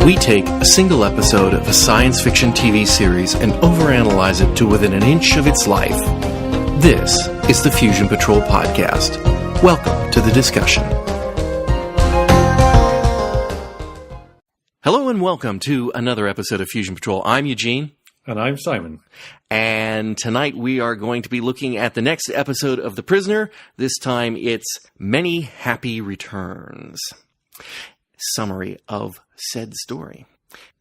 We take a single episode of a science fiction TV series and overanalyze it to within an inch of its life. This is the Fusion Patrol Podcast. Welcome to the discussion. Hello and welcome to another episode of Fusion Patrol. I'm Eugene. And I'm Simon. And tonight we are going to be looking at the next episode of The Prisoner. This time it's Many Happy Returns. Summary of said story.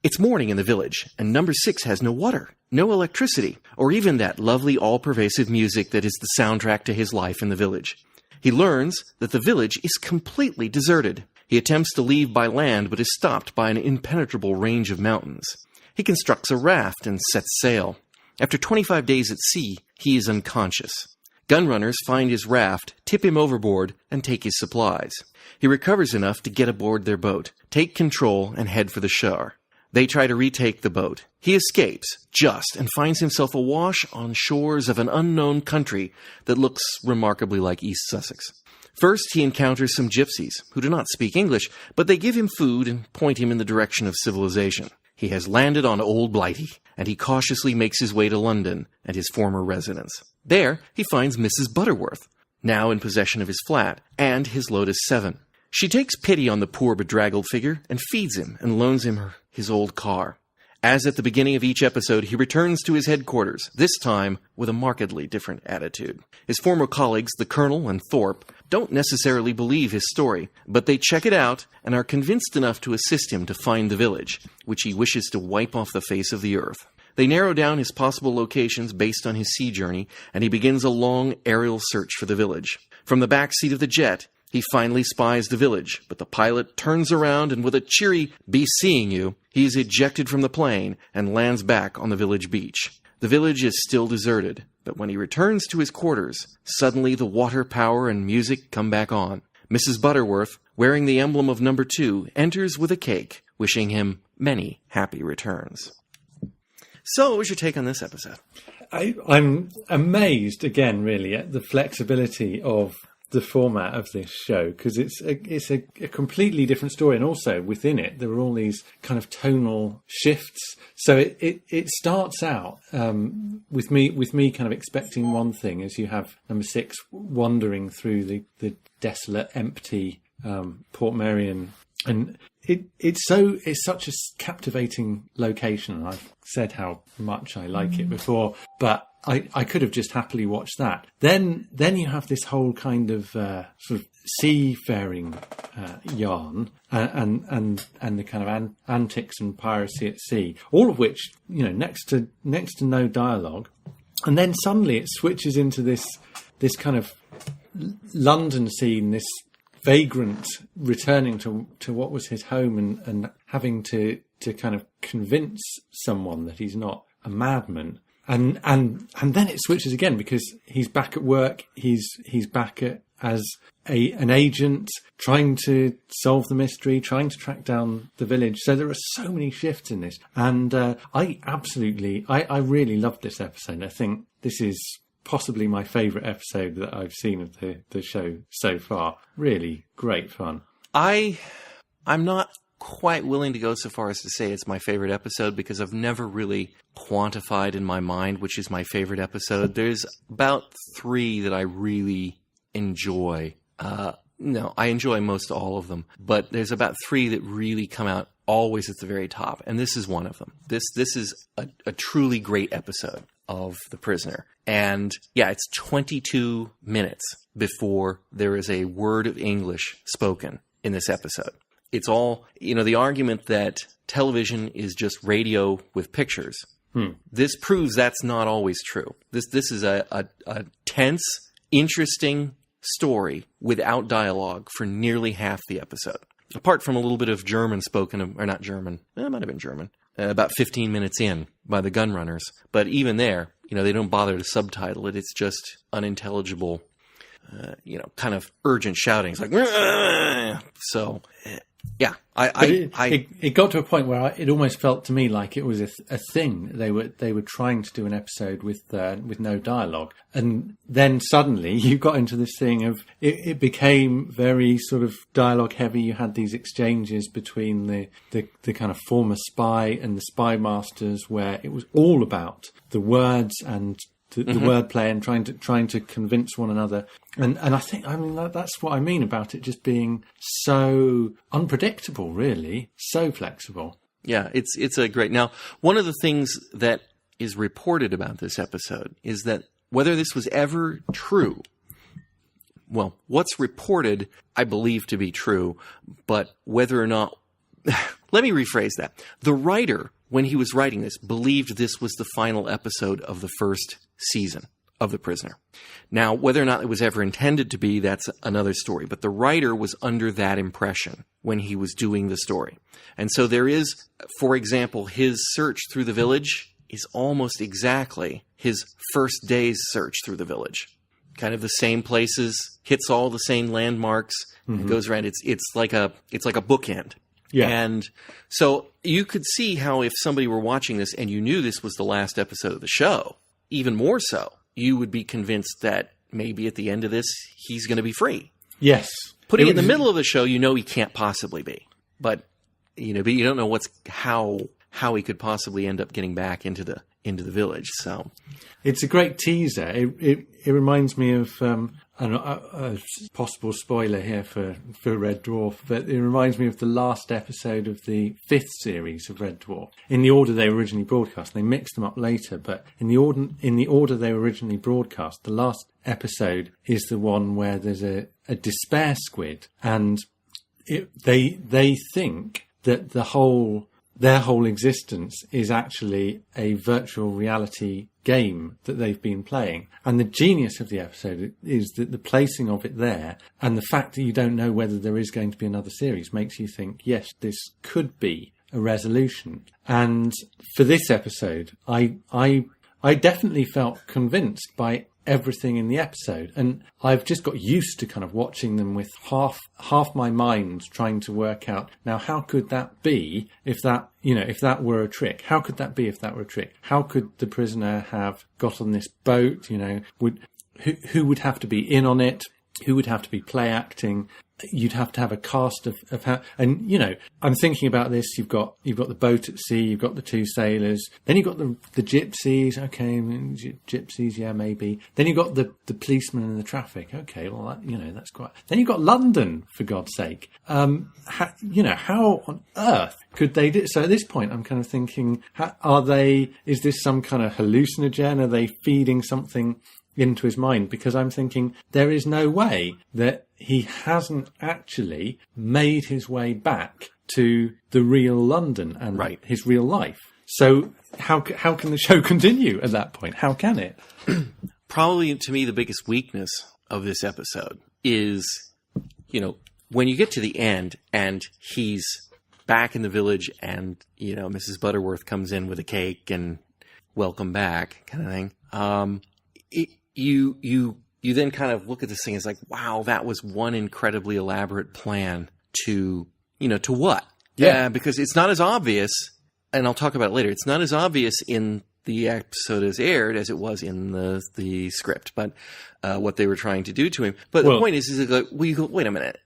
It's morning in the village, and number 6 has no water, no electricity, or even that lovely all-pervasive music that is the soundtrack to his life in the village. He learns that the village is completely deserted. He attempts to leave by land, but is stopped by an impenetrable range of mountains. He constructs a raft and sets sail. After 25 days at sea, he is unconscious. Gunrunners find his raft, tip him overboard, and take his supplies. He recovers enough to get aboard their boat, take control, and head for the shore. They try to retake the boat. He escapes, and finds himself awash on shores of an unknown country that looks remarkably like East Sussex. First, he encounters some gypsies, who do not speak English, but they give him food and point him in the direction of civilization. He has landed on Old Blighty, and he cautiously makes his way to London and his former residence. There, he finds Mrs. Butterworth, now in possession of his flat, and his Lotus 7. She takes pity on the poor bedraggled figure and feeds him and loans him his old car. As at the beginning of each episode, he returns to his headquarters, this time with a markedly different attitude. His former colleagues, the Colonel and Thorpe, don't necessarily believe his story, but they check it out and are convinced enough to assist him to find the village, which he wishes to wipe off the face of the earth. They narrow down his possible locations based on his sea journey, and he begins a long aerial search for the village. From the back seat of the jet, he finally spies the village, but the pilot turns around and with a cheery, "Be seeing you," he is ejected from the plane and lands back on the village beach. The village is still deserted, but when he returns to his quarters, suddenly the water power and music come back on. Mrs. Butterworth, wearing the emblem of number 2, enters with a cake, wishing him many happy returns. So, what was your take on this episode? I'm amazed, again, really, at the flexibility of the format of this show, because it's a completely different story, and also within it there are all these kind of tonal shifts. So it starts out with me kind of expecting one thing, as you have number 6 wandering through the desolate, empty Portmeirion, and it's such a captivating location. I've said how much I like it before, but I could have just happily watched that. Then you have this whole kind of sort of seafaring yarn and the kind of antics and piracy at sea, all of which, next to no dialogue, and then suddenly it switches into this kind of London scene, this vagrant returning to what was his home and having to kind of convince someone that he's not a madman. And then it switches again, because he's back at work. He's back as an agent, trying to solve the mystery, trying to track down the village. So there are so many shifts in this, and I really loved this episode. I think this is possibly my favourite episode that I've seen of the show so far. Really great fun. I'm not quite willing to go so far as to say it's my favorite episode, because I've never really quantified in my mind which is my favorite episode. There's about 3 that I really enjoy. No, I enjoy most all of them, but there's about 3 that really come out always at the very top, and this is one of them. This is a truly great episode of The Prisoner. And yeah, it's 22 minutes before there is a word of English spoken in this episode. It's all, the argument that television is just radio with pictures. This proves that's not always true. This is a tense, interesting story without dialogue for nearly half the episode. Apart from a little bit of German spoken, or not German, it might have been German, about 15 minutes in by the gunrunners. But even there, they don't bother to subtitle it. It's just unintelligible, kind of urgent shouting. It's like, Aah! So Yeah, it got to a point where it almost felt to me like it was a thing. They were trying to do an episode with no dialogue, and then suddenly you got into this thing of it became very sort of dialogue heavy. You had these exchanges between the kind of former spy and the spy masters, where it was all about the words and the wordplay and trying to convince one another. And I think, that's what I mean about it just being so unpredictable, really, so flexible. Yeah, it's a great. Now, one of the things that is reported about this episode is that whether this was ever true, well, what's reported, I believe to be true, but whether or not, let me rephrase that. The writer, when he was writing this, believed this was the final episode of the first season of The Prisoner. Now, whether or not it was ever intended to be, that's another story. But the writer was under that impression when he was doing the story. And so there is, for example, his search through the village is almost exactly his first day's search through the village. Kind of the same places, hits all the same landmarks, and goes around. It's like a bookend. Yeah. And so you could see how if somebody were watching this and you knew this was the last episode of the show, even more so, you would be convinced that maybe at the end of this, he's going to be free. Yes. Putting it in the middle of the show, you know he can't possibly be. But you don't know how he could possibly end up getting back into the village. So it's a great teaser. It reminds me of a possible spoiler here for Red Dwarf, but it reminds me of the last episode of the 5th series of Red Dwarf. In the order they were originally broadcast, they mixed them up later, but in the order they were originally broadcast, the last episode is the one where there's a despair squid, and they think that their whole existence is actually a virtual reality game that they've been playing. And the genius of the episode is that the placing of it there and the fact that you don't know whether there is going to be another series makes you think, yes, this could be a resolution. And for this episode, I definitely felt convinced by everything in the episode, and I've just got used to kind of watching them with half my mind trying to work out, now how could that be if that were a trick? How could that be if that were a trick? How could the prisoner have got on this boat? Who would have to be in on it? Who would have to be play acting? You'd have to have a cast of how, and I'm thinking about this. You've got the boat at sea. You've got the 2 sailors. Then you've got the gypsies. Okay, gypsies, yeah, maybe. Then you've got the policeman and the traffic. Okay, well, that's quite. Then you've got London, for God's sake. How on earth could they do? So at this point, I'm kind of thinking, is this some kind of hallucinogen? Are they feeding something into his mind? Because I'm thinking there is no way that he hasn't actually made his way back to the real London and his real life. So how can the show continue at that point? How can it? Probably, to me, the biggest weakness of this episode is, when you get to the end and he's back in the village and, Mrs. Butterworth comes in with a cake and welcome back kind of thing. You then kind of look at this thing as like, wow, that was one incredibly elaborate plan to what? Yeah. Because it's not as obvious, and I'll talk about it later, it's not as obvious in the episode as aired as it was in the script, but what they were trying to do to him. But the point is like, wait a minute.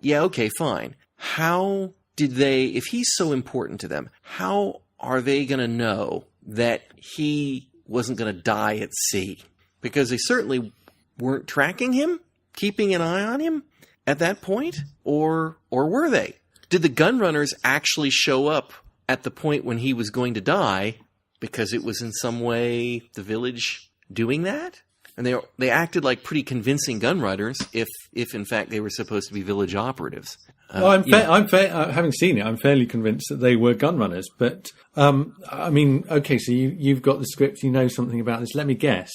Yeah, okay, fine. How did they, if he's so important to them, how are they going to know that he wasn't going to die at sea? Because they certainly weren't tracking him, keeping an eye on him at that point, or were they? Did the gun runners actually show up at the point when he was going to die because it was in some way the village doing that? And they acted like pretty convincing gun runners if in fact they were supposed to be village operatives. Having seen it, I'm fairly convinced that they were gun runners. But okay, so you've got the script, you know something about this. Let me guess.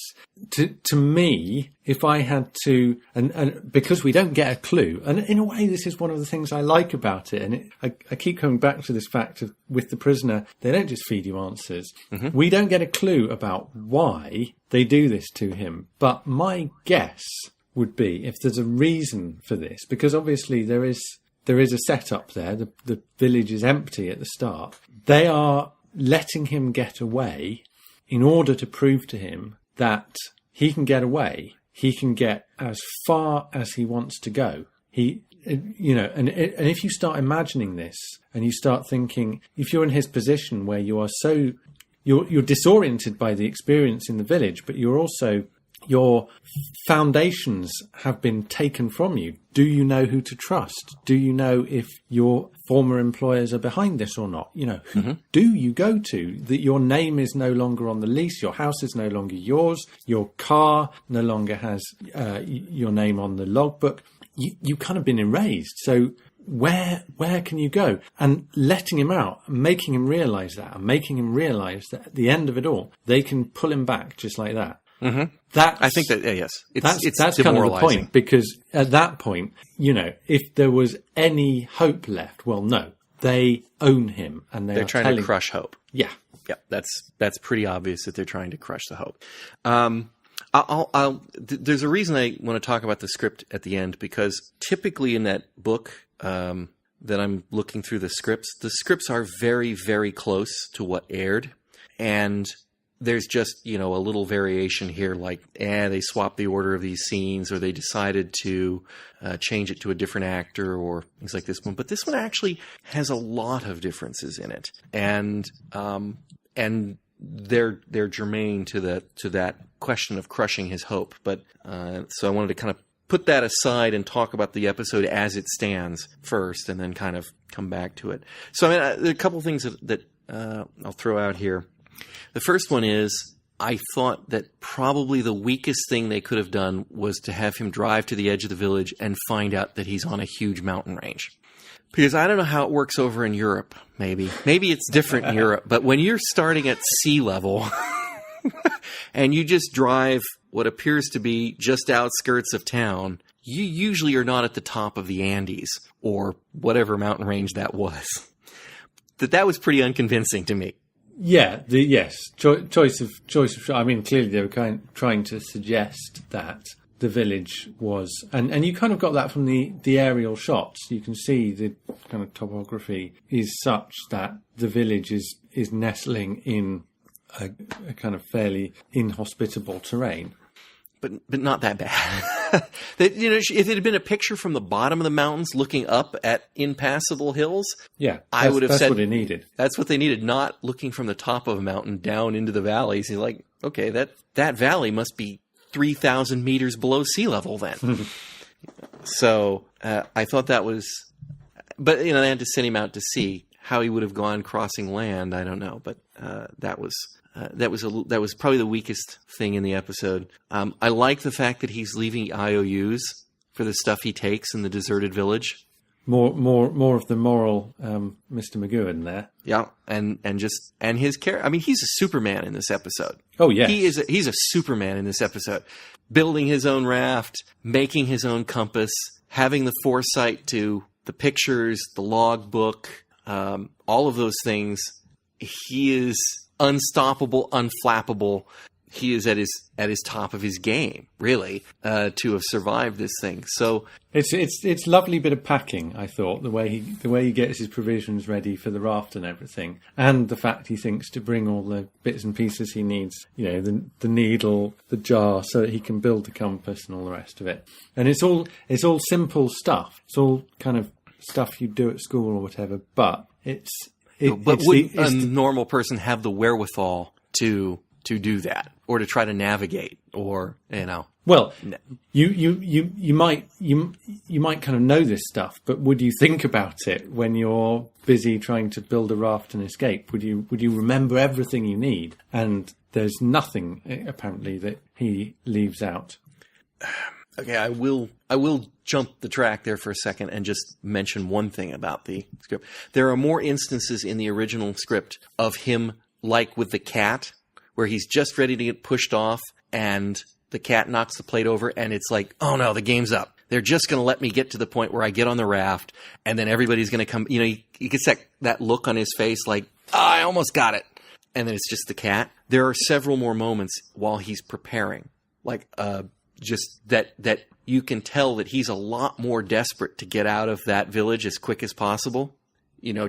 To me, if I had to, and because we don't get a clue, and in a way, this is one of the things I like about it. And I keep coming back to this fact of with the prisoner, they don't just feed you answers. Mm-hmm. We don't get a clue about why they do this to him. But my guess would be if there's a reason for this, because obviously there is there is a setup there. The village is empty at the start. They are letting him get away in order to prove to him that he can get away. He can get as far as he wants to go. And if you start imagining this and you start thinking, if you're in his position where you are you're disoriented by the experience in the village, but you're also, your foundations have been taken from you. Do you know who to trust? Do you know if your former employers are behind this or not? Who do you go to? That your name is no longer on the lease, your house is no longer yours, your car no longer has your name on the logbook. You've kind of been erased. So where can you go? And letting him out, making him realise that, and making him realise that at the end of it all, they can pull him back just like that. Mm-hmm. I think that, yes. That's kind of the point, because at that point, if there was any hope left, well, no, they own him, and they're trying to crush hope. Yeah. Yeah, that's pretty obvious that they're trying to crush the hope. There's a reason I want to talk about the script at the end, because typically in that book that I'm looking through the scripts are very, very close to what aired, and there's just, a little variation here, like, they swapped the order of these scenes, or they decided to change it to a different actor, or things like this one. But this one actually has a lot of differences in it, and they're germane to that question of crushing his hope. But so I wanted to kind of put that aside and talk about the episode as it stands first, and then kind of come back to it. So there are a couple of things that I'll throw out here. The first one is, I thought that probably the weakest thing they could have done was to have him drive to the edge of the village and find out that he's on a huge mountain range. Because I don't know how it works over in Europe, maybe. Maybe it's different in Europe, but when you're starting at sea level and you just drive what appears to be just outskirts of town, you usually are not at the top of the Andes or whatever mountain range that was. That was pretty unconvincing to me. Yeah, choice of. I mean, clearly they were trying to suggest that the village was, and you kind of got that from the aerial shots. You can see the kind of topography is such that the village is nestling in a kind of fairly inhospitable terrain. But not that bad. If it had been a picture from the bottom of the mountains looking up at impassable hills, I would have said that's what it needed. That's what they needed, not looking from the top of a mountain down into the valleys. You're like, okay, that valley must be 3,000 meters below sea level then. So I thought that was, but they had to send him out to sea. How he would have gone crossing land, I don't know, but that was probably the weakest thing in the episode. I like the fact that he's leaving IOUs for the stuff he takes in the deserted village. More of the moral Mr. McGowan there. Yeah, and his character. I mean, he's a Superman in this episode. Oh yeah, he's a Superman in this episode, building his own raft, making his own compass, having the foresight to the pictures, the logbook, all of those things. He is unstoppable, unflappable. He is at his top of his game, really, to have survived this thing. So it's lovely bit of packing, I thought, the way he gets his provisions ready for the raft and everything, and the fact he thinks to bring all the bits and pieces he needs, the needle, the jar, so that he can build the compass and all the rest of it. And it's all simple stuff. It's all kind of stuff you do at school or whatever, but would a normal person have the wherewithal to do that, or to try to navigate, or Well, you might kind of know this stuff, but would you think about it when you're busy trying to build a raft and escape? Would you remember everything you need? And there's nothing apparently that he leaves out. Okay, I will jump the track there for a second and just mention one thing about the script. There are more instances in the original script of him, like with the cat, where he's just ready to get pushed off and the cat knocks the plate over and it's like, oh no, the game's up. They're just going to let me get to the point where I get on the raft and then everybody's going to come. He gets that look on his face like, I almost got it. And then it's just the cat. There are several more moments while he's preparing, like just that you can tell that he's a lot more desperate to get out of that village as quick as possible,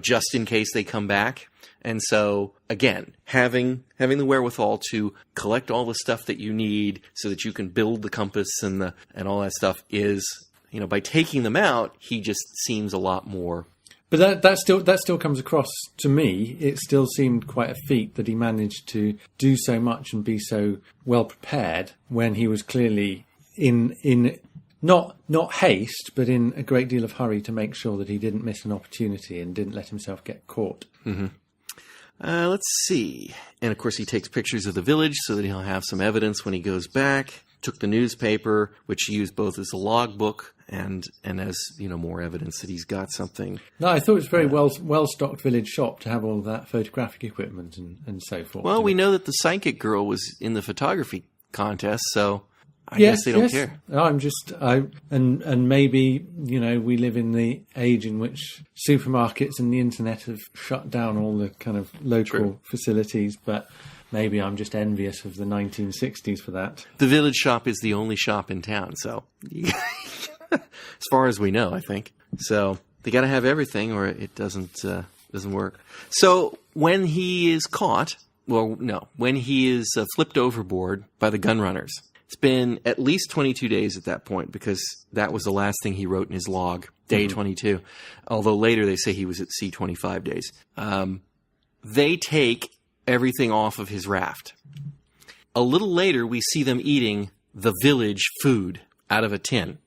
just in case they come back. And so, again, having the wherewithal to collect all the stuff that you need so that you can build the compass and all that stuff is, by taking them out, he just seems a lot more. But that still comes across to me. It still seemed quite a feat that he managed to do so much and be so well prepared when he was clearly in not haste, but in a great deal of hurry to make sure that he didn't miss an opportunity and didn't let himself get caught. Mm-hmm. Let's see. And of course, he takes pictures of the village so that he'll have some evidence when he goes back. Took the newspaper, which he used both as a logbook and as more evidence that he's got something. No, I thought it was a very well stocked village shop to have all that photographic equipment and so forth. Well, we know that the psychic girl was in the photography contest, so I guess they don't care. And maybe we live in the age in which supermarkets and the internet have shut down all the kind of local facilities, but maybe I'm just envious of the 1960s for that. The village shop is the only shop in town, so as far as we know, I think. So they got to have everything, or it doesn't work. So when he is caught, when he is flipped overboard by the gun runners, it's been at least 22 days at that point, because that was the last thing he wrote in his log, day 22. Although later they say he was at sea 25 days. They take everything off of his raft. A little later, we see them eating the village food out of a tin.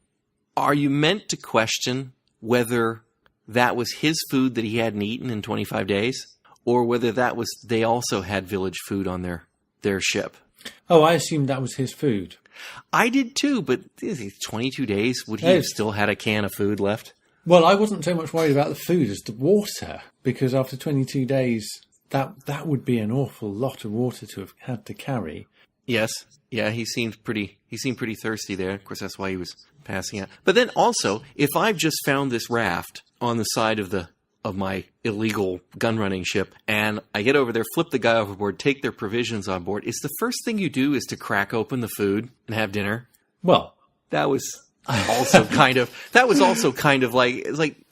Are you meant to question whether that was his food that he hadn't eaten in 25 days, or whether they also had village food on their ship? Oh, I assumed that was his food. I did too, but 22 days, would he have still had a can of food left? Well, I wasn't so much worried about the food as the water, because after 22 days, that would be an awful lot of water to have had to carry. Yes. Yeah, he seemed pretty thirsty there. Of course, that's why he was passing out. But then also, if I've just found this raft on the side of my illegal gun running ship, and I get over there, flip the guy overboard, take their provisions on board, is the first thing you do is to crack open the food and have dinner? Well, that was also kind of like,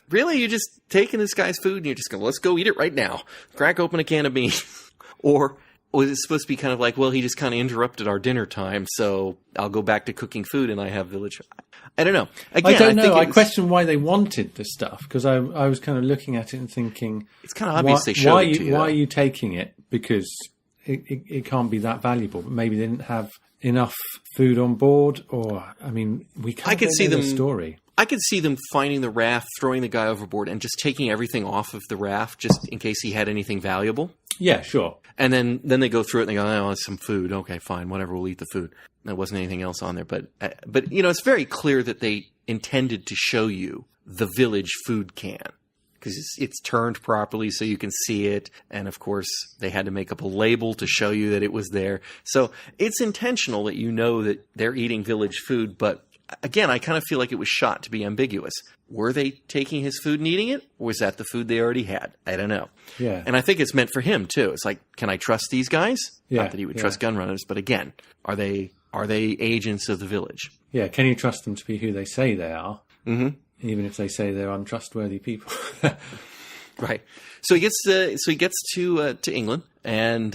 really? You're just taking this guy's food and you're just going, let's go eat it right now. Crack open a can of beans. Or was it supposed to be kind of like, well, he just kind of interrupted our dinner time, so I'll go back to cooking food and I have village. I don't know. Again, I don't know. I question why they wanted the stuff, because I was kind of looking at it and thinking, it's kind of obvious they showed it to you. Why are you taking it? Because it can't be that valuable. But maybe they didn't have enough food on board, or we can't see the story. I could see them finding the raft, throwing the guy overboard, and just taking everything off of the raft, just in case he had anything valuable. Yeah, sure. And then they go through it and they go, oh, it's some food. Okay, fine, whatever, we'll eat the food. There wasn't anything else on there. But it's very clear that they intended to show you the village food can, because it's turned properly so you can see it. And, of course, they had to make up a label to show you that it was there. So it's intentional that you know that they're eating village food, but again, I kind of feel like it was shot to be ambiguous. Were they taking his food and eating it? Or was that the food they already had? I don't know. Yeah. And I think it's meant for him, too. It's like, can I trust these guys? Yeah. Not that he would trust gun runners, but again, are they agents of the village? Yeah, can you trust them to be who they say they are? Mm-hmm. Even if they say they're untrustworthy people. Right. So he gets to England, and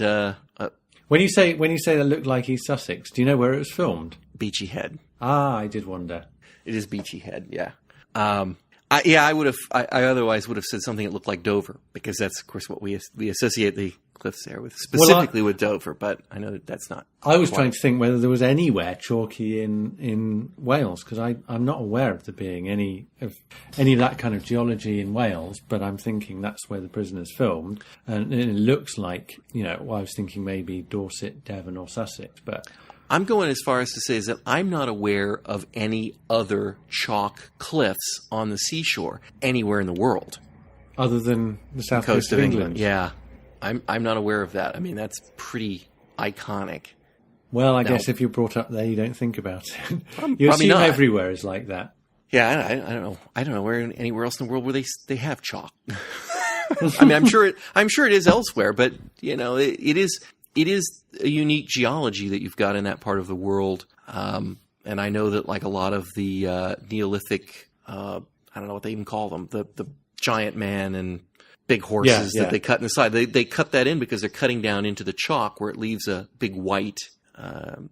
when you say that looked like East Sussex, do you know where it was filmed? Beachy Head. Ah, I did wonder. It is Beachy Head, yeah. I otherwise would have said something that looked like Dover, because that's, of course, what we associate the cliffs there with, specifically with Dover, but I know that's not. I was trying to think whether there was anywhere chalky in Wales, because I'm not aware of there being any of that kind of geology in Wales, but I'm thinking that's where The Prisoner's filmed, and it looks like, I was thinking maybe Dorset, Devon or Sussex, but I'm going as far as to say is that I'm not aware of any other chalk cliffs on the seashore anywhere in the world. Other than the south coast of England. Yeah. I'm not aware of that. That's pretty iconic. Well, I guess if you're brought up there, you don't think about it. You Probably assume not. Everywhere is like that. Yeah, I don't know. I don't know where anywhere else in the world where they have chalk. I'm sure it is elsewhere, but it is a unique geology that you've got in that part of the world. And I know that like a lot of the Neolithic, I don't know what they even call them, the giant man and big horses that they cut in the side. They cut that in because they're cutting down into the chalk where it leaves a big white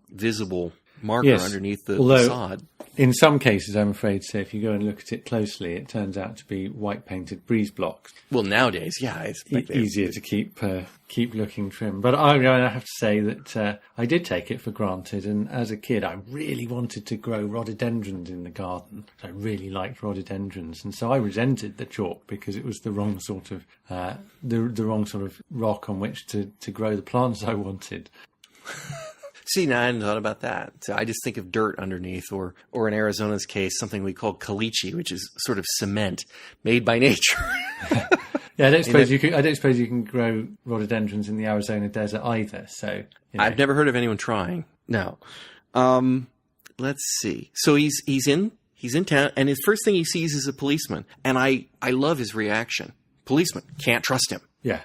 visible marker underneath the facade. In some cases, I'm afraid to say, if you go and look at it closely, it turns out to be white painted breeze blocks. Well, nowadays, it's easier to keep looking trim. But I have to say that I did take it for granted. And as a kid, I really wanted to grow rhododendrons in the garden. I really liked rhododendrons, and so I resented the chalk because it was the wrong sort of the wrong sort of rock on which to grow the plants I wanted. See, now I hadn't thought about that. So I just think of dirt underneath, or in Arizona's case, something we call caliche, which is sort of cement made by nature. I don't suppose you can grow rhododendrons in the Arizona desert either. So I've never heard of anyone trying. No. Let's see. So he's in town, and his first thing he sees is a policeman, and I love his reaction. Policeman, can't trust him. Yeah.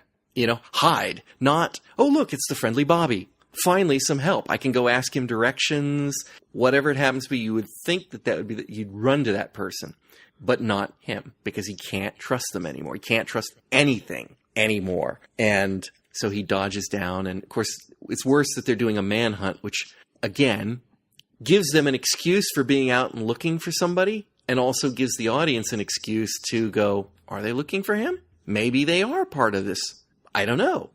Hide. Not, oh look, it's the friendly Bobby. Finally, some help. I can go ask him directions. Whatever it happens to be, you would think that would be that you'd run to that person, but not him, because he can't trust them anymore. He can't trust anything anymore. And so he dodges down. And of course, it's worse that they're doing a manhunt, which again gives them an excuse for being out and looking for somebody, and also gives the audience an excuse to go, are they looking for him? Maybe they are part of this. I don't know.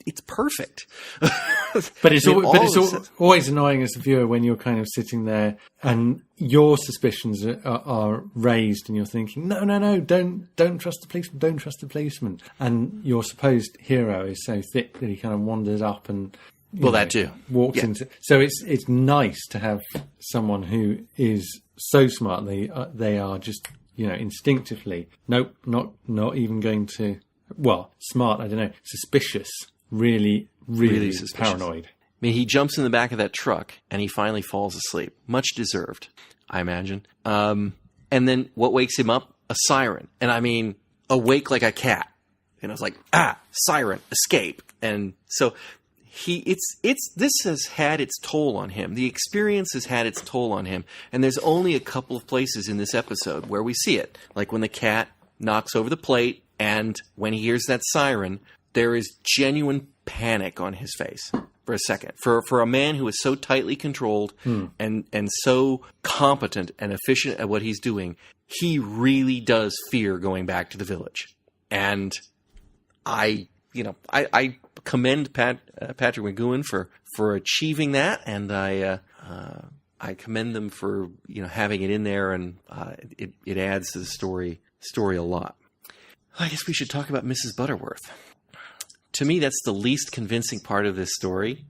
It's perfect. But it's always annoying as a viewer when you're kind of sitting there and your suspicions are raised and you're thinking, no, don't trust the policeman, don't trust the policeman. And your supposed hero is so thick that he kind of wanders up and that too walks into. So it's nice to have someone who is so smart they are just instinctively nope, not even going to. Well, smart, I don't know, suspicious. Really suspicious. Paranoid. I mean, he jumps in the back of that truck and he finally falls asleep. Much deserved, I imagine. And then what wakes him up? A siren. And I mean, awake like a cat. And I was like, siren, escape. And so this has had its toll on him. The experience has had its toll on him. And there's only a couple of places in this episode where we see it. Like when the cat knocks over the plate and when he hears that siren, there is genuine panic on his face for a second. For a man who is so tightly controlled and so competent and efficient at what he's doing, he really does fear going back to the village. And I commend Patrick McGowan for achieving that, and I commend them for having it in there, and it adds to the story a lot. I guess we should talk about Mrs. Butterworth. To me, that's the least convincing part of this story.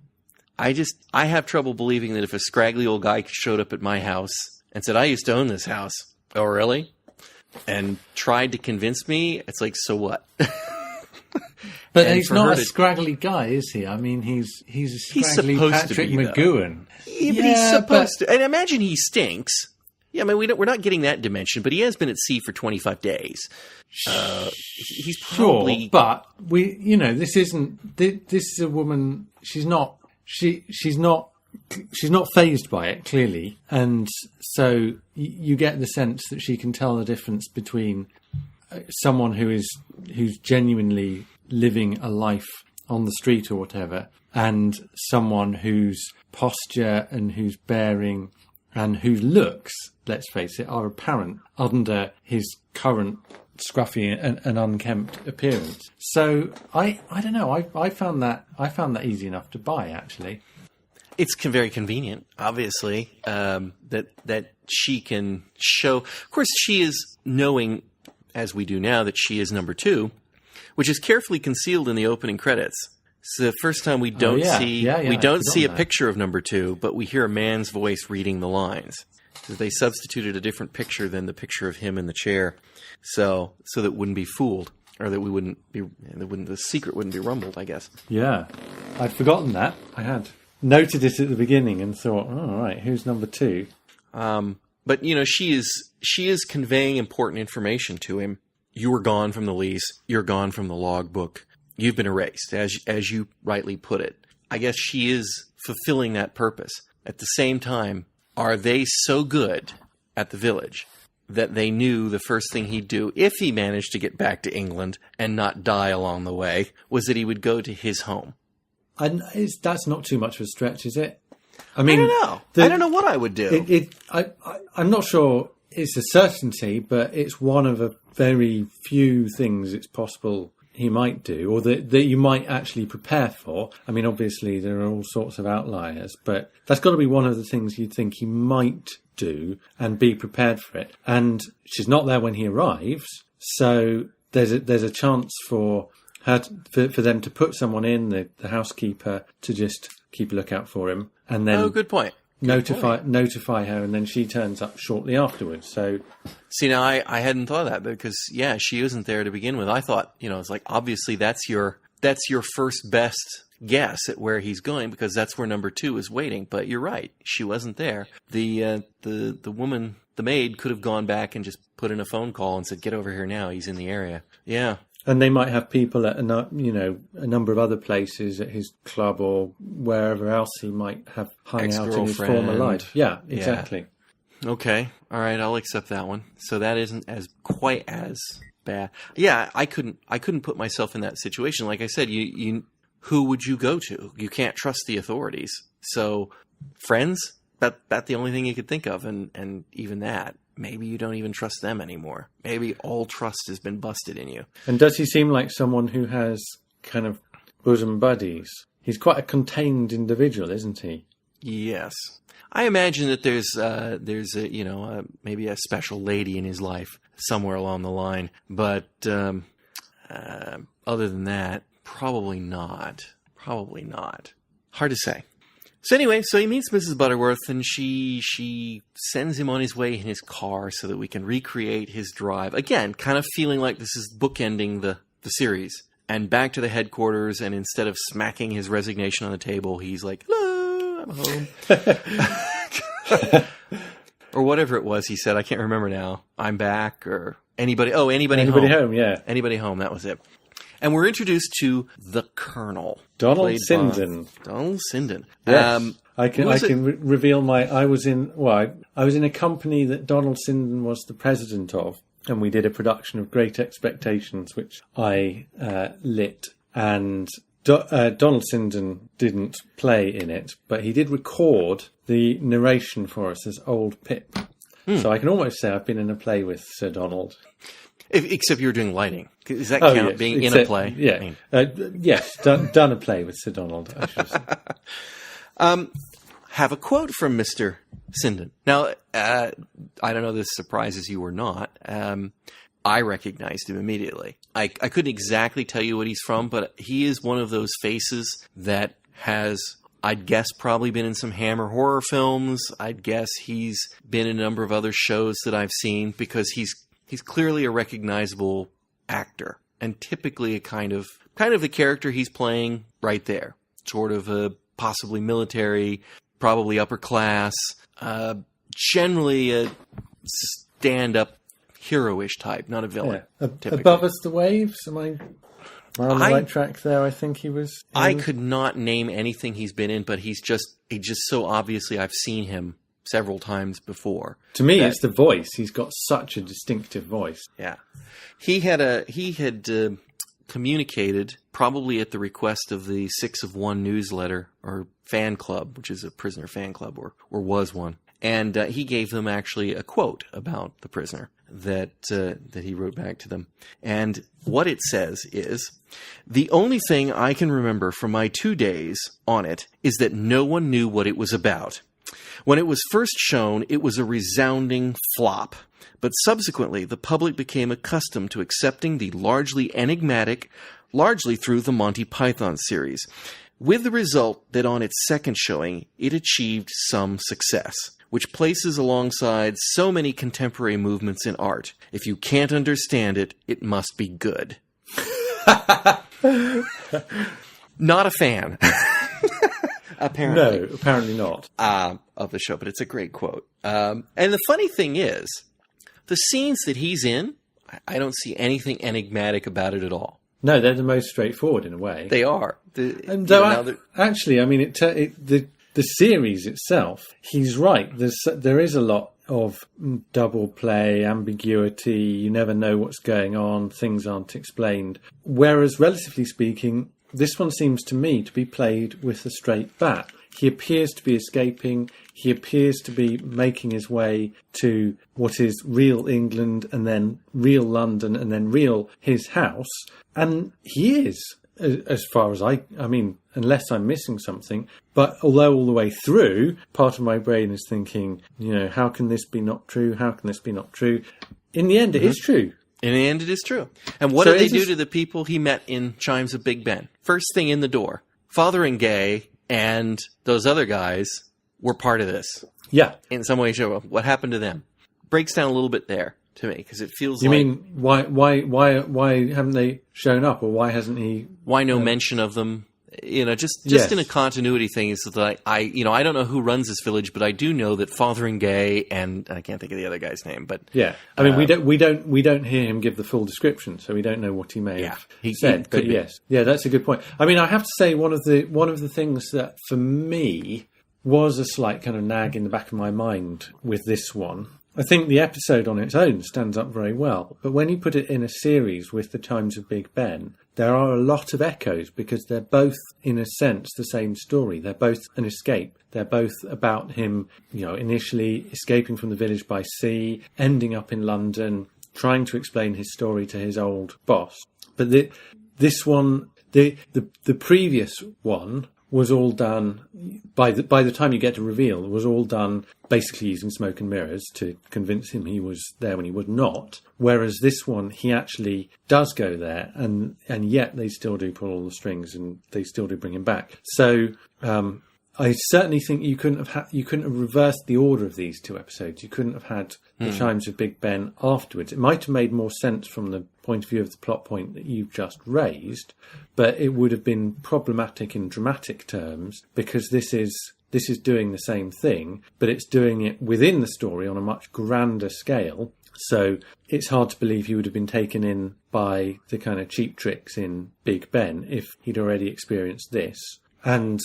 I have trouble believing that if a scraggly old guy showed up at my house and said, I used to own this house. Oh, really? And tried to convince me, it's like, so what? But he's not a scraggly guy, is he? I mean, he's a scraggly Patrick McGowan. Yeah, but he's supposed to. And imagine he stinks. Yeah, I mean, we're not getting that dimension, but he has been at sea for 25 days. He's probably... Sure, but this is a woman. She's not fazed by it, clearly, and so you get the sense that she can tell the difference between someone who's genuinely living a life on the street or whatever, and someone whose posture and whose bearing and whose looks, let's face it, are apparent under his current scruffy and unkempt appearance. So I don't know. I found that easy enough to buy, actually. It's very convenient, obviously, that she can show. Of course, she is knowing, as we do now, that she is number 2, which is carefully concealed in the opening credits. It's the first time we don't see a picture of number 2, but we hear a man's voice reading the lines. So they substituted a different picture than the picture of him in the chair, so that wouldn't be fooled, or that the secret wouldn't be rumbled, I guess. Yeah, I'd forgotten that. I had noted it at the beginning and thought, oh, all right, who's number 2? But she is conveying important information to him. You were gone from the lease. You're gone from the logbook. You've been erased, as you rightly put it. I guess she is fulfilling that purpose. at the same time, are they so good at the village that they knew the first thing he'd do, if he managed to get back to England and not die along the way, was that he would go to his home? That's not too much of a stretch, is it? I mean, I don't know. I don't know what I would do. I'm not sure it's a certainty, but it's one of a very few things it's possible he might do, or that you might actually prepare for. I mean, obviously there are all sorts of outliers, but that's got to be one of the things you'd think he might do and be prepared for it. And she's not there when he arrives, so there's a chance for her for them to put someone in, the housekeeper, to just keep a lookout for him, and then good point. Notify her, and then she turns up shortly afterwards. So, see, now I hadn't thought of that, because she isn't there to begin with. I thought, it's like, obviously that's your first best guess at where he's going, because that's where number 2 is waiting. But you're right, she wasn't there. The woman, the maid, could have gone back and just put in a phone call and said, "Get over here now. He's in the area." Yeah. And they might have people at a number of other places, at his club or wherever else he might have hung out in his former life. Yeah, exactly. Yeah. Okay, all right, I'll accept that one. So that isn't quite as bad. Yeah, I couldn't put myself in that situation. Like I said, you who would you go to? You can't trust the authorities. So friends, that's the only thing you could think of, and even that. Maybe you don't even trust them anymore. Maybe all trust has been busted in you. And does he seem like someone who has kind of bosom buddies? He's quite a contained individual, isn't he? Yes. I imagine that there's maybe a special lady in his life somewhere along the line. But other than that, probably not. Probably not. Hard to say. So anyway, he meets Mrs. Butterworth, and she sends him on his way in his car so that we can recreate his drive. Again, kind of feeling like this is bookending the series. And back to the headquarters, and instead of smacking his resignation on the table, he's like, "Hello, I'm home." Or whatever it was he said, I can't remember now. "I'm back," or anybody home. Anybody home, yeah. Anybody home, that was it. And we're introduced to the Colonel, Donald Sinden. Donald Sinden. Yes. I can reveal I was in a company that Donald Sinden was the president of, and we did a production of Great Expectations, which I lit. And Donald Sinden didn't play in it, but he did record the narration for us as Old Pip. So I can almost say I've been in a play with Sir Donald. Except you're doing lighting. Does that count, being in a play? Yeah. Yes, done a play with Sir Donald, I should say. Have a quote from Mr. Sinden. Now, I don't know if this surprises you or not. I recognized him immediately. I couldn't exactly tell you what he's from, but he is one of those faces that has, I'd guess, probably been in some Hammer horror films. I'd guess he's been in a number of other shows that I've seen, because he's clearly a recognizable actor, and typically a kind of the character he's playing right there. Sort of a possibly military, probably upper class, generally a stand-up hero-ish type, not a villain. Yeah. Above Us the Waves? Am I on the right track there? I think he was in... I could not name anything he's been in, but he just so obviously I've seen him several times before. To me, it's the voice. He's got such a distinctive voice. Yeah. He had communicated, probably at the request of the 6 of 1 newsletter or fan club, which is a prisoner fan club, or was one. And he gave them actually a quote about the prisoner that he wrote back to them. And what it says is, "The only thing I can remember from my 2 days on it is that no one knew what it was about. When it was first shown, it was a resounding flop, but subsequently the public became accustomed to accepting the largely enigmatic, largely through the Monty Python series, with the result that on its second showing, it achieved some success, which places alongside so many contemporary movements in art. If you can't understand it, it must be good." Not a fan. Apparently. No, apparently not. Of the show, but it's a great quote. And the funny thing is, the scenes that he's in, I don't see anything enigmatic about it at all. No, they're the most straightforward in a way. They are. Actually, I mean, the the series itself, he's right. There is a lot of double play, ambiguity. You never know what's going on. Things aren't explained. Whereas, relatively speaking, this one seems to me to be played with a straight bat. He appears to be escaping. He appears to be making his way to what is real England and then real London and then real his house. And he is, as far as I mean, unless I'm missing something. But although all the way through, part of my brain is thinking, how can this be not true? How can this be not true? In the end, it is true. In the end, it is true. And what did they do to the people he met in Chimes of Big Ben? First thing in the door, Fotheringay and those other guys were part of this. Yeah. In some way, shape, or form. What happened to them? Breaks down a little bit there to me, because it feels You mean, why haven't they shown up, or why hasn't he... Why no mention of them? Just Yes. in a continuity thing, is that I don't know who runs this village, but I do know that Fotheringay and I can't think of the other guy's name, but Yeah, I mean, we don't hear him give the full description, so we don't know what he may have said. But yes, that's a good point. I mean, I have to say one of the things that for me was a slight kind of nag in the back of my mind with this one. I think the episode on its own stands up very well, but when you put it in a series with the Chimes of Big Ben, there are a lot of echoes because they're both, in a sense, the same story. They're both an escape. They're both about him, initially escaping from the village by sea, ending up in London, trying to explain his story to his old boss. But this one, the previous one, was all done by the time you get to reveal. It was all done basically using smoke and mirrors to convince him he was there when he was not. Whereas this one, he actually does go there, and yet they still do pull all the strings and they still do bring him back. So I certainly think you couldn't have reversed the order of these two episodes. You couldn't have had the Chimes of Big Ben afterwards. It might have made more sense from the point of view of the plot point that you've just raised, but it would have been problematic in dramatic terms because this is doing the same thing, but it's doing it within the story on a much grander scale. So it's hard to believe he would have been taken in by the kind of cheap tricks in Big Ben if he'd already experienced this. And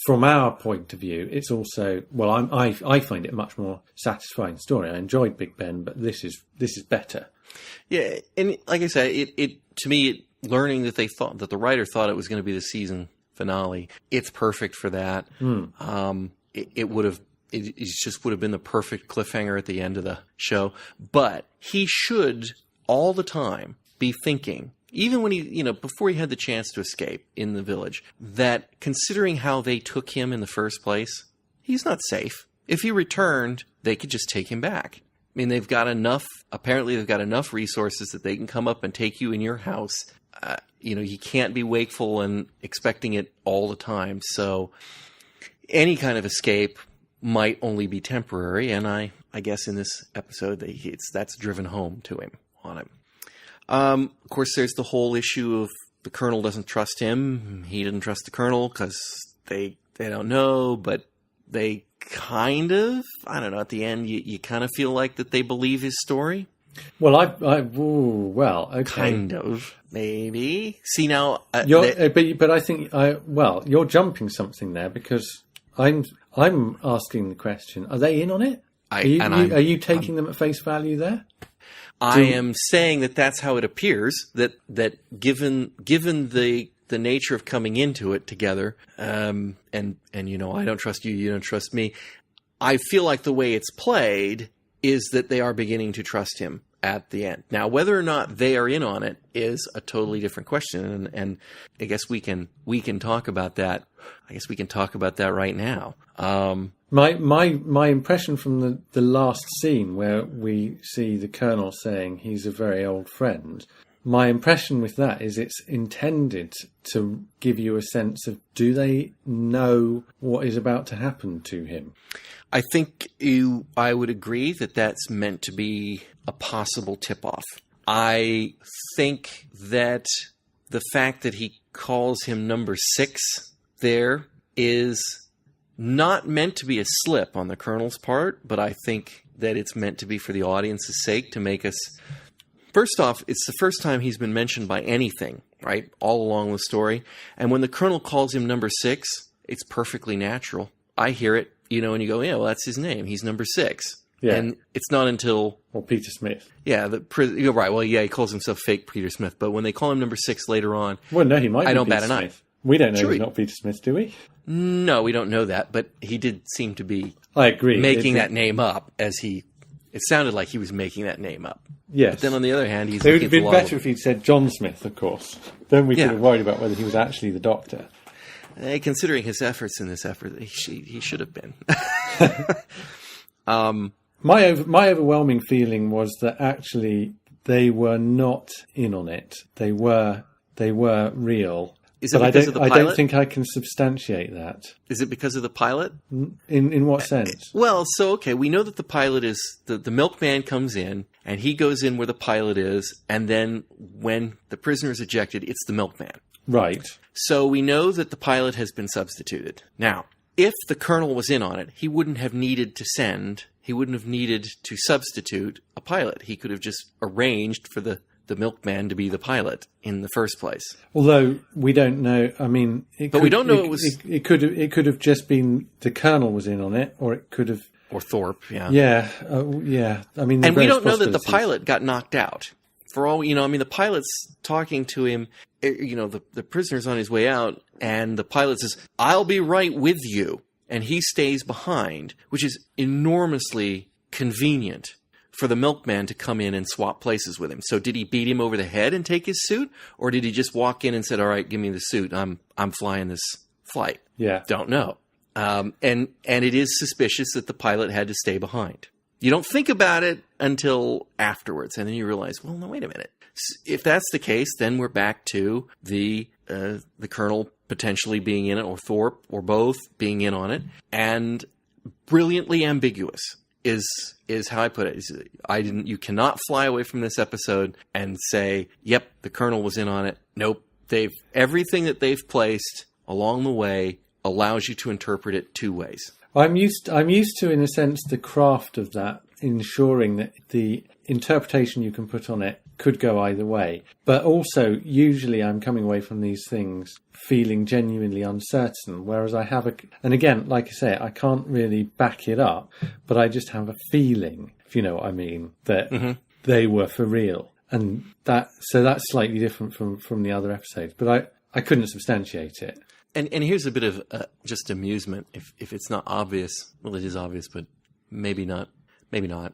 from our point of view, it's also, I find it a much more satisfying story. I enjoyed Big Ben, but this is better. Yeah, and like I said, it to me, learning that the writer thought it was going to be the season finale, it's perfect for that. It just would have been the perfect cliffhanger at the end of the show. But he should all the time be thinking, even when he, before he had the chance to escape in the village, that considering how they took him in the first place, he's not safe. If he returned, they could just take him back. I mean, apparently they've got enough resources that they can come up and take you in your house. You can't be wakeful and expecting it all the time. So any kind of escape might only be temporary. And I guess in this episode, that's driven home to him on him. Of course, there's the whole issue of the Colonel doesn't trust him. He didn't trust the Colonel because they don't know, but they kind of, I don't know, at the end, you kind of feel like that they believe his story. Well, okay. Kind of, maybe. See, now... but I think, you're jumping something there because I'm asking the question, are they in on it? Are you taking them at face value there? I am saying that that's how it appears, that given the nature of coming into it together, and I don't trust you, you don't trust me, I feel like the way it's played is that they are beginning to trust him at the end. Now, whether or not they are in on it is a totally different question, and I guess we can talk about that. I guess we can talk about that right now. My impression from the last scene where we see the Colonel saying he's a very old friend, my impression with that is it's intended to give you a sense of, do they know what is about to happen to him? I think I would agree that that's meant to be a possible tip-off. I think that the fact that he calls him number 6 there is not meant to be a slip on the Colonel's part, but I think that it's meant to be for the audience's sake to make us... First off, it's the first time he's been mentioned by anything, right, all along the story. And when the Colonel calls him number 6, it's perfectly natural. I hear it, and you go, yeah, well, that's his name. He's number 6. Yeah. And it's not until... Or Peter Smith. Yeah, you're right. Well, yeah, he calls himself fake Peter Smith. But when they call him number 6 later on... Well, no, he might be don't Peter bat an eye. Smith. We don't know Sure. he's not Peter Smith, do we? No, we don't know that. But he did seem to be I agree. making that name up as he... It sounded like he was making that name up. Yes. But then on the other hand, he's... It would have been better if he'd said John Smith, of course. Then we Yeah. could have worried about whether he was actually the Doctor. Considering his efforts in this effort, he should have been. My overwhelming feeling was that actually they were not in on it. They were real. Is it but because of the pilot? I don't think I can substantiate that. Is it because of the pilot? In what sense? Well, so, okay, we know that the pilot is... The milkman comes in, and he goes in where the pilot is, and then when the prisoner is ejected, it's the milkman. Right. So we know that the pilot has been substituted. Now, if the colonel was in on it, he wouldn't have needed to substitute a pilot. He could have just arranged for the milkman to be the pilot in the first place. Although we don't know, I mean... we don't know it was... It could have just been the colonel was in on it, or it could have... Or Thorpe, yeah. Yeah, yeah. I mean... And we don't know that the pilot got knocked out. For all, the pilot's talking to him, the prisoner's on his way out, and the pilot says, "I'll be right with you." And he stays behind, which is enormously convenient for the milkman to come in and swap places with him. So did he beat him over the head and take his suit? Or did he just walk in and said, "All right, give me the suit. I'm flying this flight"? Yeah. Don't know. And it is suspicious that the pilot had to stay behind. You don't think about it until afterwards, and then you realize, well, no, wait a minute. If that's the case, then we're back to the colonel potentially being in it, or Thorpe, or both being in on it, and brilliantly ambiguous is how I put it. You cannot fly away from this episode and say, "Yep, the colonel was in on it." Nope, everything that they've placed along the way allows you to interpret it two ways. I'm used to, in a sense, the craft of that, ensuring that the interpretation you can put on it could go either way. But also, usually I'm coming away from these things feeling genuinely uncertain, whereas I have and again, like I say, I can't really back it up, but I just have a feeling, if you know what I mean, that they were for real. And that's slightly different from the other episodes, but I couldn't substantiate it. And here's a bit of just amusement, if it's not obvious. Well, it is obvious, but maybe not. Maybe not.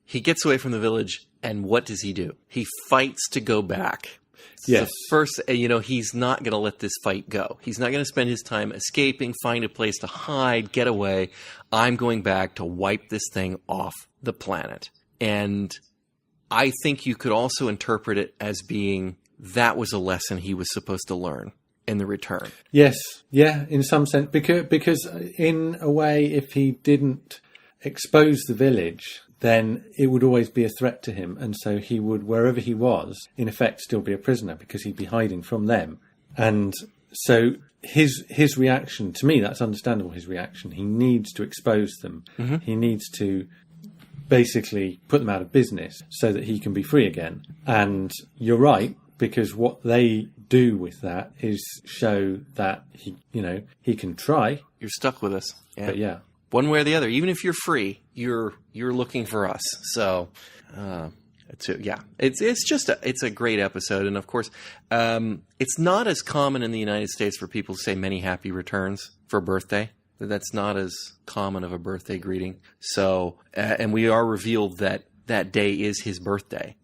He gets away from the village, and what does he do? He fights to go back. Yes. So first, he's not going to let this fight go. He's not going to spend his time escaping, find a place to hide, get away. I'm going back to wipe this thing off the planet. And I think you could also interpret it as being that was a lesson he was supposed to learn in the return. Yes. Yeah, in some sense. Because in a way, if he didn't expose the village, then it would always be a threat to him. And so he would, wherever he was, in effect, still be a prisoner because he'd be hiding from them. And so his reaction, to me, that's understandable, his reaction. He needs to expose them. Mm-hmm. He needs to basically put them out of business so that he can be free again. And you're right, because what they do with that is show that he can try. You're stuck with us. Yeah. But yeah. One way or the other, even if you're free, you're looking for us. So, it's a great episode, and of course, it's not as common in the United States for people to say "many happy returns" for a birthday. That's not as common of a birthday greeting. So, and we are revealed that that day is his birthday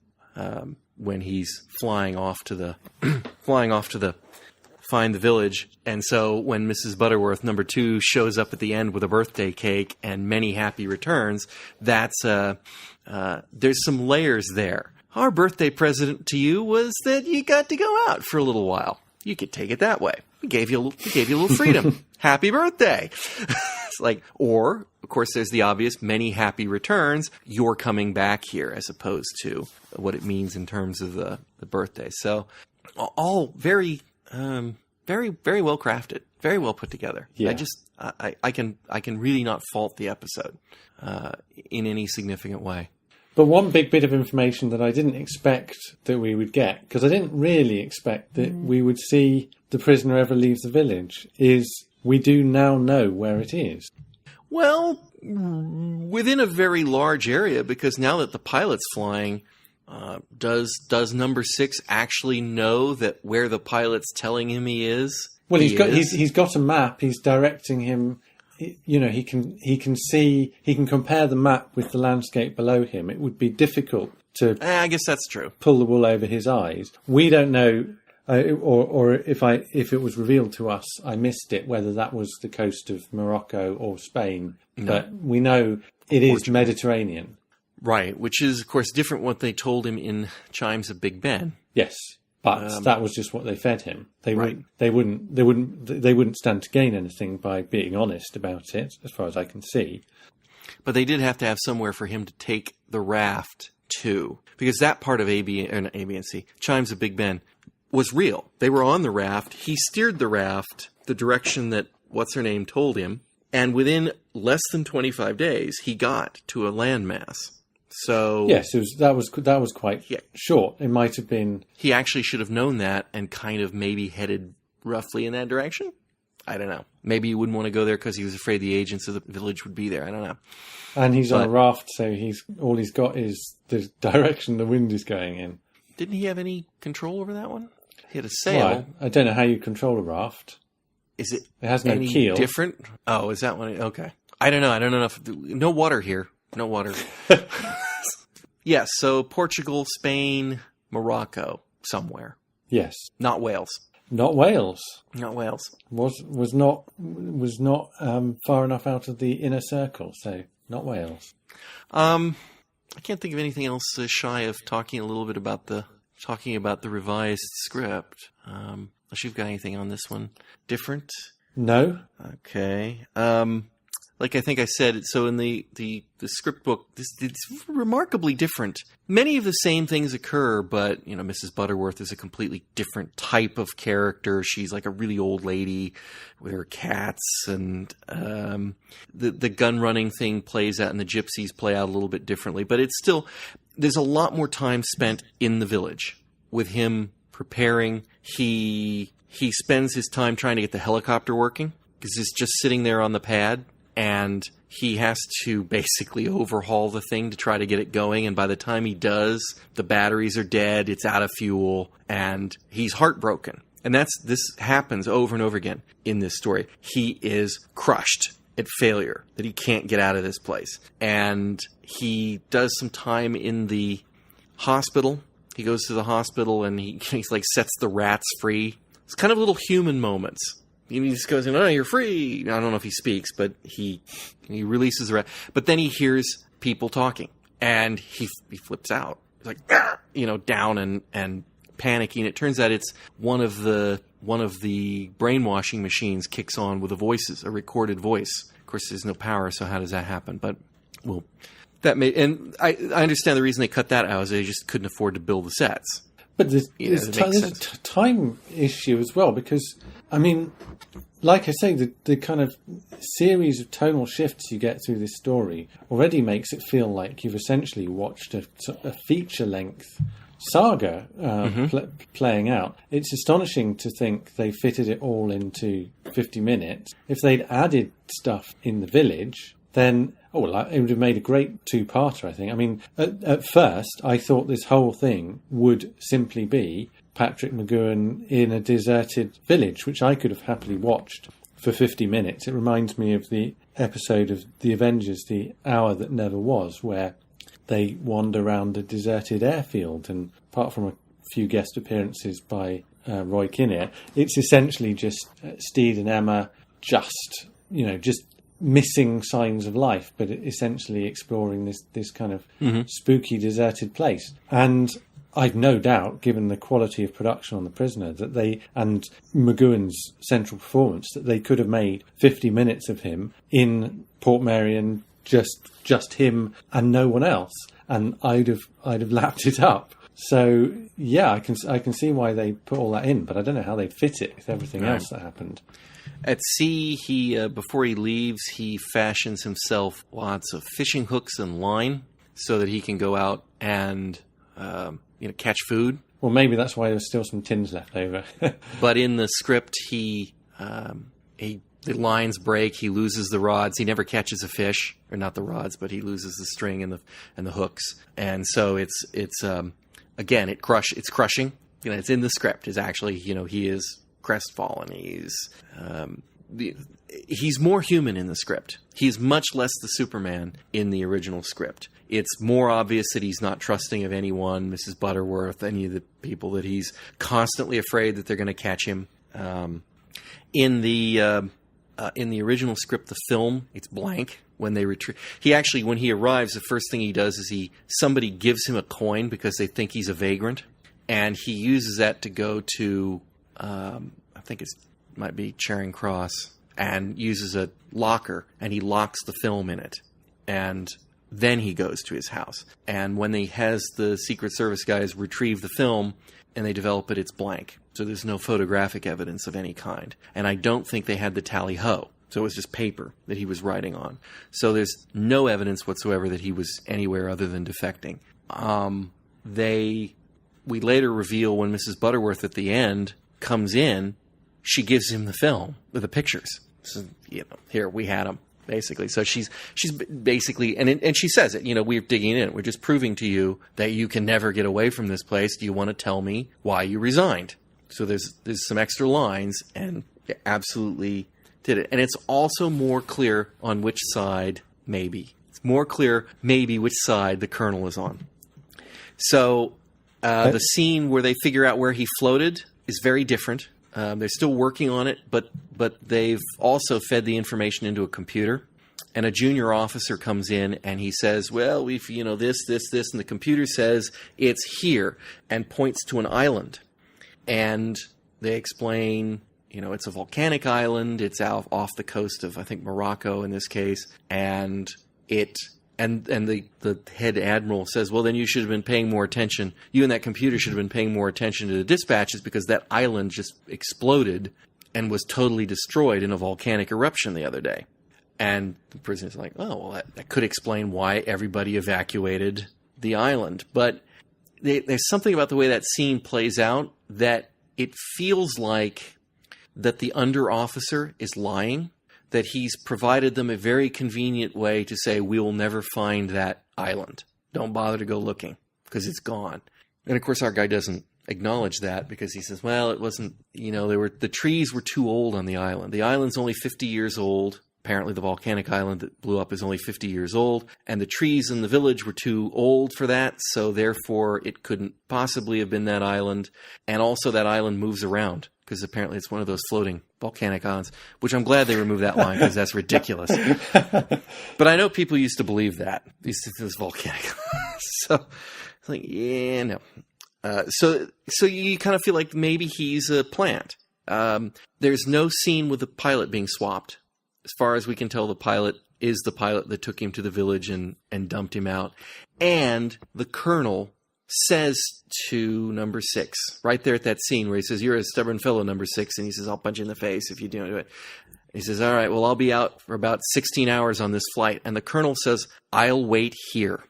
when he's flying off to find the village. And so when Mrs. Butterworth, number 2, shows up at the end with a birthday cake and many happy returns, that's there's some layers there. Our birthday present to you was that you got to go out for a little while. You could take it that way. We gave you a little freedom. Happy birthday. It's like, or of course there's the obvious many happy returns. You're coming back here, as opposed to what it means in terms of the birthday. So all very, very, very well crafted, very well put together. Yeah. I can really not fault the episode in any significant way. But one big bit of information that I didn't expect that we would get, because I didn't really expect that we would see the prisoner ever leave the village, is we do now know where it is. Well, within a very large area, because now that the pilot's flying, does number 6 actually know that where the pilot's telling him he is? Well, he's got a map. He's directing him. You know, he can compare the map with the landscape below him. It would be difficult to. I guess that's true. Pull the wool over his eyes. We don't know, or if it was revealed to us, I missed it. Whether that was the coast of Morocco or Spain, but we know it is Mediterranean. Right, which is of course different what they told him in Chimes of Big Ben. Yes. But that was just what they fed him. They wouldn't stand to gain anything by being honest about it, as far as I can see. But they did have to have somewhere for him to take the raft to, because that part of A, B, and C, Chimes of Big Ben, was real. They were on the raft. He steered the raft the direction that what's her name told him, and within less than 25 days, he got to a landmass. So yes, that was quite short. It might have been. He actually should have known that and kind of maybe headed roughly in that direction. I don't know. Maybe he wouldn't want to go there because he was afraid the agents of the village would be there. I don't know. And he's on a raft, so all he's got is the direction the wind is going in. Didn't he have any control over that one? He had a sail. Well, I don't know how you control a raft. Is it? It has no keel. Different? Oh, is that one? Okay. I don't know. I don't know if no water here. No water. Yes, so Portugal, Spain, Morocco, somewhere. Yes. Not Wales. Not Wales. Not Wales. Was not far enough out of the inner circle, so not Wales. I can't think of anything else shy of talking a little bit about the revised script. Unless you've got anything on this one different. No. Okay. Like I think I said, so in the script book, it's remarkably different. Many of the same things occur, but, Mrs. Butterworth is a completely different type of character. She's like a really old lady with her cats, and the gun running thing plays out, and the gypsies play out a little bit differently. But it's still, there's a lot more time spent in the village with him preparing. He spends his time trying to get the helicopter working, because he's just sitting there on the pad. And he has to basically overhaul the thing to try to get it going. And by the time he does, the batteries are dead, it's out of fuel, and he's heartbroken. And this happens over and over again in this story. He is crushed at failure, that he can't get out of this place. And he does some time in the hospital. He goes to the hospital and he's like sets the rats free. It's kind of little human moments. He just goes, "Oh, you're free." I don't know if he speaks, but he releases the rat. But then he hears people talking, and he flips out. He's like, down and panicking. It turns out it's one of the brainwashing machines kicks on with a recorded voice. Of course, there's no power, so how does that happen? But and I understand the reason they cut that out is they just couldn't afford to build the sets. But there's a time issue as well, because, like I say, the kind of series of tonal shifts you get through this story already makes it feel like you've essentially watched a feature-length saga playing out. It's astonishing to think they fitted it all into 50 minutes. If they'd added stuff in the village, then it would have made a great two-parter, I think. At first, I thought this whole thing would simply be Patrick McGoohan in a deserted village, which I could have happily watched for 50 minutes. It reminds me of the episode of The Avengers, The Hour That Never Was, where they wander around a deserted airfield, and apart from a few guest appearances by Roy Kinnear, it's essentially just Steed and Emma just missing signs of life, but essentially exploring this kind of spooky deserted place. And I've no doubt, given the quality of production on The Prisoner, and McGoohan's central performance, that they could have made 50 minutes of him in Portmeirion, just him and no one else, and I'd have lapped it up. So yeah, I can see why they put all that in, but I don't know how they'd fit it with everything else that happened. At sea, he before he leaves, he fashions himself lots of fishing hooks and line so that he can go out and catch food. Well, maybe that's why there's still some tins left over. But in the script, he the lines break. He loses the rods. He never catches a fish, or not the rods, but he loses the string and the hooks. And so it's again, it's crushing. It's in the script. It's actually, he is crestfallen. He's more human in the script. He's much less the Superman in the original script. It's more obvious that he's not trusting of anyone, Mrs. Butterworth, any of the people, that he's constantly afraid that they're going to catch him. In the original script, the film, it's blank when they retrieve. When he arrives, the first thing he does is somebody gives him a coin because they think he's a vagrant, and he uses that to go to, I think might be Charing Cross, and uses a locker, and he locks the film in it, and then he goes to his house. And when he has the Secret Service guys retrieve the film and they develop it, it's blank. So there's no photographic evidence of any kind. And I don't think they had the tally-ho. So it was just paper that he was writing on. So there's no evidence whatsoever that he was anywhere other than defecting. We later reveal when Mrs. Butterworth at the end comes in, she gives him the film with the pictures. So, here, we had them. Basically, so she's basically, and she says it, we're digging in. We're just proving to you that you can never get away from this place. Do you want to tell me why you resigned? So there's some extra lines, and it absolutely did it. And it's also more clear on which side, maybe. It's more clear, maybe, which side the Colonel is on. So the scene where they figure out where he floated is very different. They're still working on it, but they've also fed the information into a computer. And a junior officer comes in and he says, well, we've, this, and the computer says it's here and points to an island. And they explain, it's a volcanic island. It's out off the coast of, I think, Morocco in this case. And the head admiral says, well, then you should have been paying more attention. You and that computer should have been paying more attention to the dispatches, because that island just exploded and was totally destroyed in a volcanic eruption the other day. And the prisoner's like, oh, well, that could explain why everybody evacuated the island. But there's something about the way that scene plays out that it feels like that the under officer is lying, that he's provided them a very convenient way to say, we will never find that island. Don't bother to go looking, because it's gone. And of course, our guy doesn't acknowledge that, because he says, well, it wasn't, the trees were too old on the island. The island's only 50 years old. Apparently the volcanic island that blew up is only 50 years old, and the trees in the village were too old for that, so therefore it couldn't possibly have been that island. And also that island moves around, because apparently it's one of those floating volcanic islands, which I'm glad they removed that line, because that's ridiculous. But I know people used to believe that. This volcanic. So it's like, yeah, no. So you kind of feel like maybe he's a plant. There's no scene with the pilot being swapped. As far as we can tell, the pilot is the pilot that took him to the village and dumped him out. And the Colonel says to number 6, right there at that scene where he says, you're a stubborn fellow, number 6. And he says, I'll punch you in the face if you don't do it. He says, all right, well, I'll be out for about 16 hours on this flight. And the Colonel says, I'll wait here.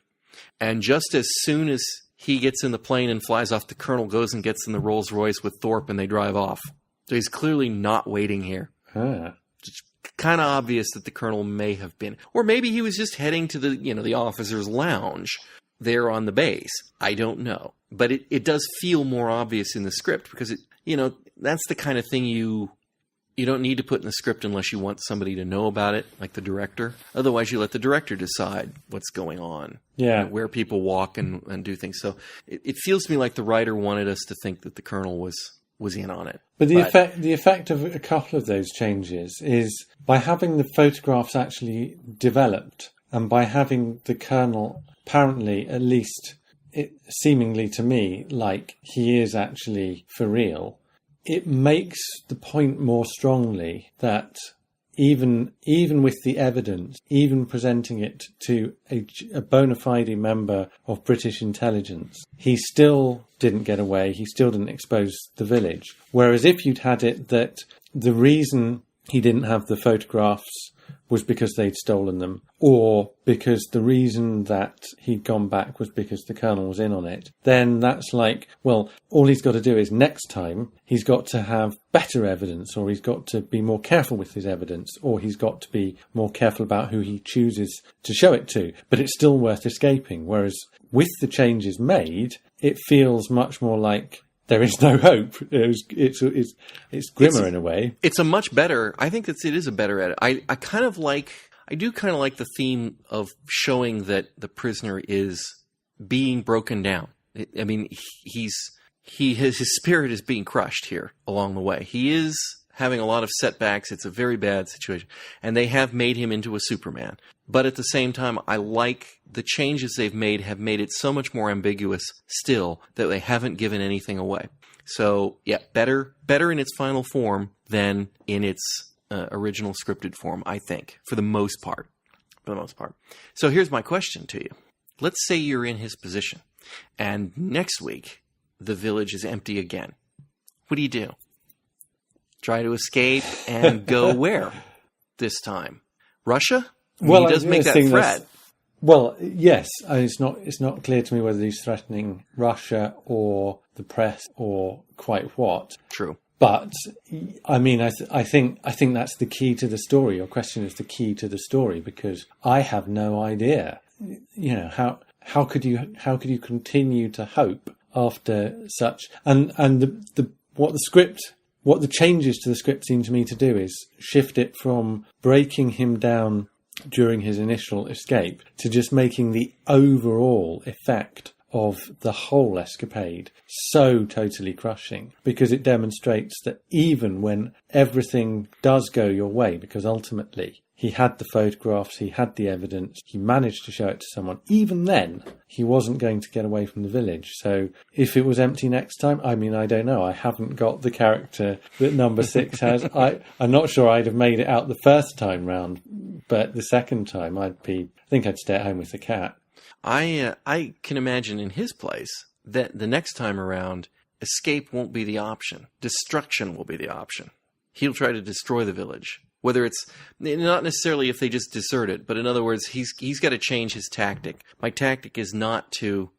And just as soon as he gets in the plane and flies off, the Colonel goes and gets in the Rolls Royce with Thorpe and they drive off. So he's clearly not waiting here. It's kind of obvious that the Colonel may have been, or maybe he was just heading to the officer's lounge there on the base. I don't know. But it does feel more obvious in the script, because that's the kind of thing you don't need to put in the script unless you want somebody to know about it, like the director. Otherwise, you let the director decide what's going on. Yeah. Where people walk and do things. So it feels to me like the writer wanted us to think that the Colonel was in on it. But the effect of a couple of those changes is by having the photographs actually developed, and by having the Colonel apparently, at least it seemingly to me, like he is actually for real, it makes the point more strongly that even with the evidence, even presenting it to a bona fide member of British intelligence, he still didn't get away, he still didn't expose the village. Whereas if you'd had it that the reason he didn't have the photographs was because they'd stolen them, or because the reason that he'd gone back was because the Colonel was in on it, then that's like, well, all he's got to do is next time he's got to have better evidence, or he's got to be more careful with his evidence, or he's got to be more careful about who he chooses to show it to. But it's still worth escaping. Whereas with the changes made, it feels much more like there is no hope. It's grimmer in a way. It's a much better. I think it is a better edit. I do kind of like the theme of showing that the prisoner is being broken down. I mean, his spirit is being crushed here along the way. He is having a lot of setbacks. It's a very bad situation, and they have made him into a Superman. But at the same time, I like the changes they've made have made it so much more ambiguous still that they haven't given anything away. So, yeah, better in its final form than in its original scripted form, I think, for the most part. So here's my question to you. Let's say you're in his position, and next week the village is empty again. What do you do? Try to escape and go where this time? Russia? Well, he does make that threat. Well, yes. It's not clear to me whether he's threatening Russia or the press or quite what. True. But I mean, I think that's the key to the story. Your question is the key to the story, because I have no idea. You know, how could you continue to hope after such? And what the changes to the script seem to me to do is shift it from breaking him down during his initial escape to just making the overall effect of the whole escapade so totally crushing, because it demonstrates that even when everything does go your way, because ultimately he had the photographs, he had the evidence, he managed to show it to someone, even then he wasn't going to get away from the village. So if it was empty next time, I mean, I don't know. I haven't got the character that number 6 has. I'm not sure I'd have made it out the first time round, but the second time I think I'd stay at home with the cat. I can imagine in his place that the next time around, escape won't be the option. Destruction will be the option. He'll try to destroy the village. Whether it's not necessarily if they just desert it, but in other words, he's got to change his tactic. My tactic is not to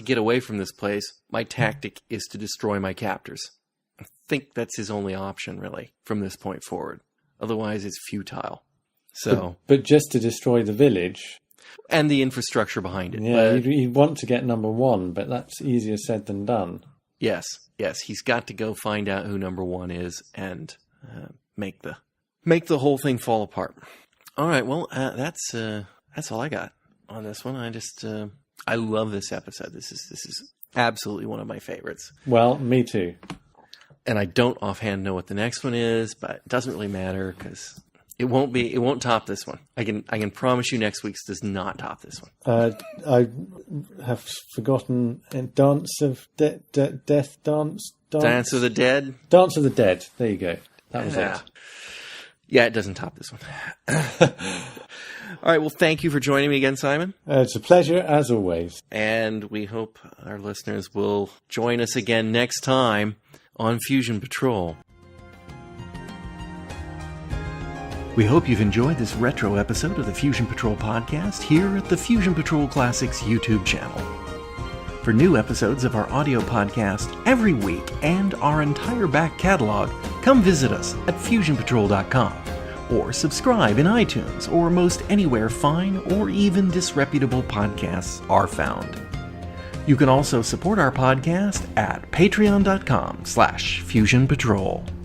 get away from this place. My tactic is to destroy my captors. I think that's his only option, really, from this point forward. Otherwise, it's futile. So, but just to destroy the village and the infrastructure behind it. Yeah, you'd want to get number 1, but that's easier said than done. Yes, he's got to go find out who number 1 is and make the whole thing fall apart. All right, well, that's all I got on this one. I love this episode. This is absolutely one of my favorites. Well, me too. And I don't offhand know what the next one is, but it doesn't really matter because it won't top this one. I can promise you next week's does not top this one. I have forgotten Dance of Death Dance. Dance of the Dead. Dance of the Dead. There you go. That was it. Yeah, it doesn't top this one. All right, well, thank you for joining me again, Simon. It's a pleasure, as always. And we hope our listeners will join us again next time on Fusion Patrol. We hope you've enjoyed this retro episode of the Fusion Patrol podcast here at the Fusion Patrol Classics YouTube channel. For new episodes of our audio podcast every week and our entire back catalog, come visit us at fusionpatrol.com or subscribe in iTunes or most anywhere fine or even disreputable podcasts are found. You can also support our podcast at patreon.com/fusionpatrol.